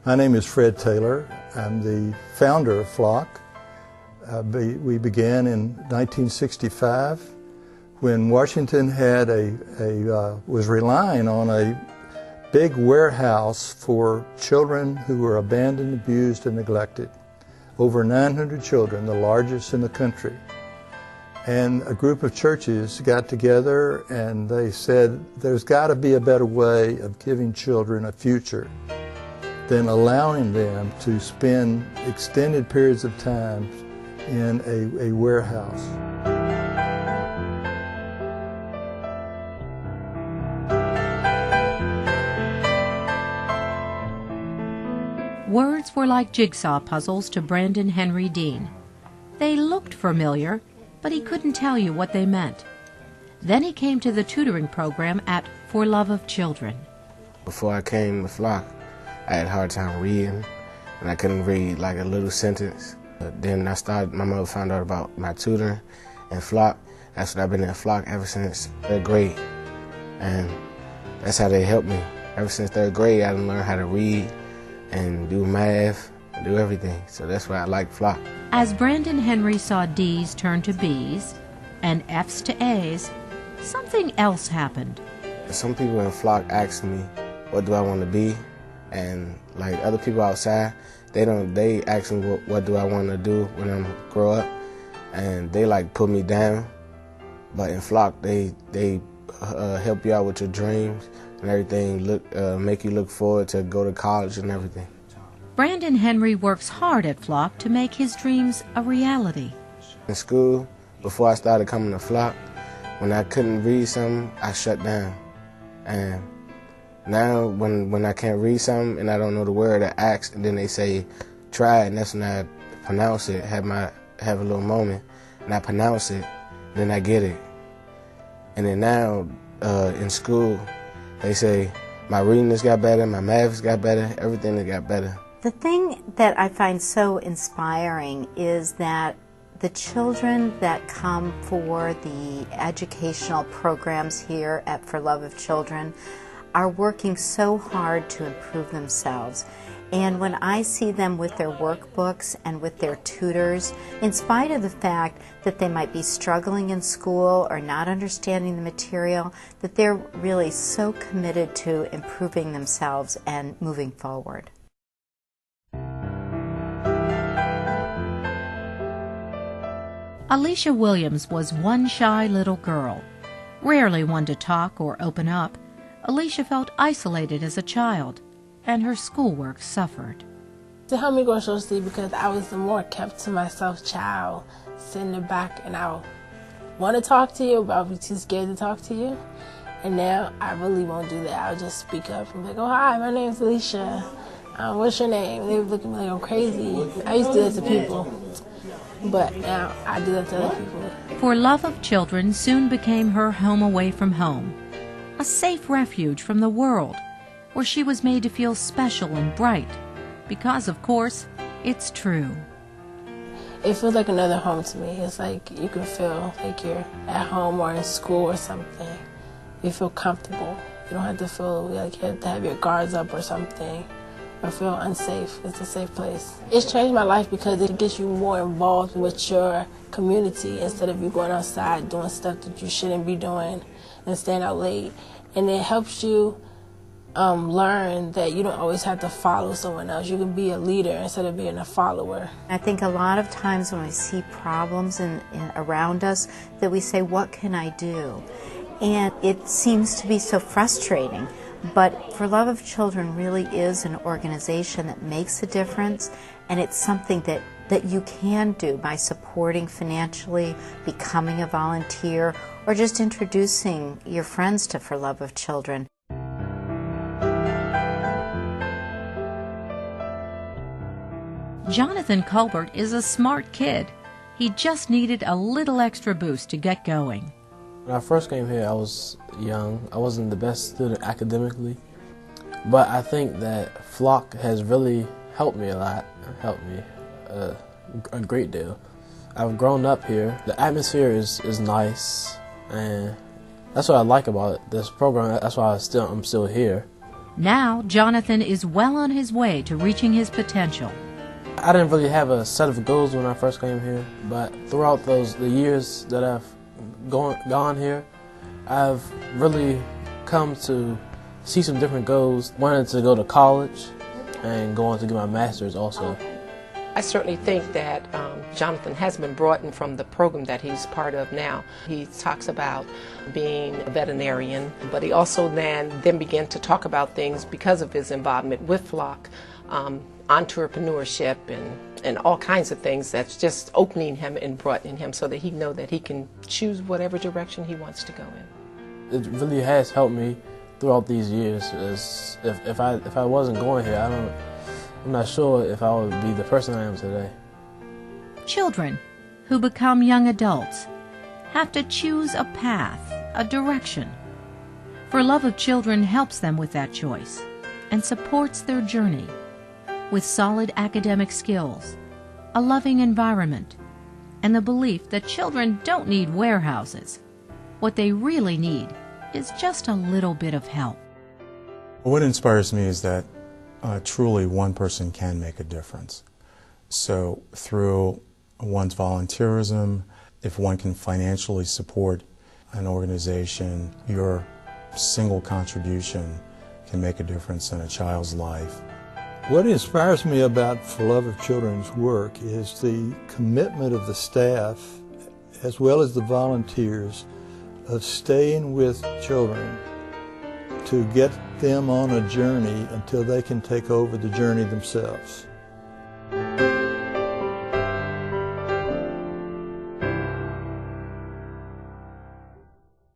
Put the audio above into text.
My name is Fred Taylor. I'm the founder of Flock. We began in 1965 when Washington had was relying on a big warehouse for children who were abandoned, abused, and neglected. Over 900 children, the largest in the country. And a group of churches got together and they said, there's got to be a better way of giving children a future than allowing them to spend extended periods of time in a warehouse. Words were like jigsaw puzzles to Brandon Henry Dean. They looked familiar, but he couldn't tell you what they meant. Then he came to the tutoring program at For Love of Children. Before I came to Flock, I had a hard time reading, and I couldn't read like a little sentence. Then my mother found out about my tutoring and Flock. That's what I've been at Flock ever since third grade. And that's how they helped me. Ever since third grade, I learned how to read and do math, and do everything. So that's why I like Flock. As Brandon Henry saw D's turn to B's and F's to A's, something else happened. Some people in Flock ask me, what do I want to be? And like other people outside, they ask me what do I want to do when I grow up, and they like put me down. But in Flock, they help you out with your dreams and everything, make you look forward to go to college and everything. Brandon Henry works hard at Flock to make his dreams a reality. In school, before I started coming to Flock, when I couldn't read something, I shut down. And now when I can't read something and I don't know the word, I ask, and then they say, try it, and that's when I pronounce it, have a little moment, and I pronounce it, then I get it. And then now in school, they say my reading has got better, my math has got better, everything has got better. The thing that I find so inspiring is that the children that come for the educational programs here at For Love of Children are working so hard to improve themselves. And when I see them with their workbooks and with their tutors, in spite of the fact that they might be struggling in school or not understanding the material, that they're really so committed to improving themselves and moving forward. Alicia Williams was one shy little girl. Rarely one to talk or open up, Alicia felt isolated as a child, and her schoolwork suffered. To help me go socially, because I was the more kept to myself child, sitting in the back, and I want to talk to you, but I'll be too scared to talk to you. And now I really won't do that. I'll just speak up and be like, oh, hi, my name's Alicia. What's your name? They would look at me like I'm crazy. I used to do that to people, but now I do that to other people. For Love of Children soon became her home away from home, a safe refuge from the world, where she was made to feel special and bright, because, of course, it's true. It feels like another home to me. It's like you can feel like you're at home or in school or something. You feel comfortable. You don't have to feel like you have to have your guards up or something, or feel unsafe. It's a safe place. It's changed my life because it gets you more involved with your community instead of you going outside doing stuff that you shouldn't be doing and staying out late. And it helps you learn that you don't always have to follow someone else. You can be a leader instead of being a follower. I think a lot of times when we see problems around us that we say, what can I do? And it seems to be so frustrating. But For Love of Children really is an organization that makes a difference, and it's something that you can do by supporting financially, becoming a volunteer, or just introducing your friends to For Love of Children. Jonathan Colbert is a smart kid. He just needed a little extra boost to get going. When I first came here, I was young. I wasn't the best student academically, but I think that Flock has really helped me a lot, helped me a great deal. I've grown up here. The atmosphere is nice, and that's what I like about this program. That's why I'm still here. Now, Jonathan is well on his way to reaching his potential. I didn't really have a set of goals when I first came here, but throughout the years that I've gone here, I've really come to see some different goals. Wanted to go to college and go on to get my master's also. I certainly think that Jonathan has been brought in from the program that he's part of now. He talks about being a veterinarian, but he also then began to talk about things because of his involvement with Flock, entrepreneurship and all kinds of things that's just opening him and broadening him so that he know that he can choose whatever direction he wants to go in. It really has helped me throughout these years. If I wasn't going here, I'm not sure if I would be the person I am today. Children who become young adults have to choose a path, a direction. For Love of Children helps them with that choice and supports their journey with solid academic skills, a loving environment, and the belief that children don't need warehouses. What they really need is just a little bit of help. What inspires me is that truly one person can make a difference. So through one's volunteerism, if one can financially support an organization, your single contribution can make a difference in a child's life. What inspires me about For Love of Children's work is the commitment of the staff as well as the volunteers of staying with children to get them on a journey until they can take over the journey themselves.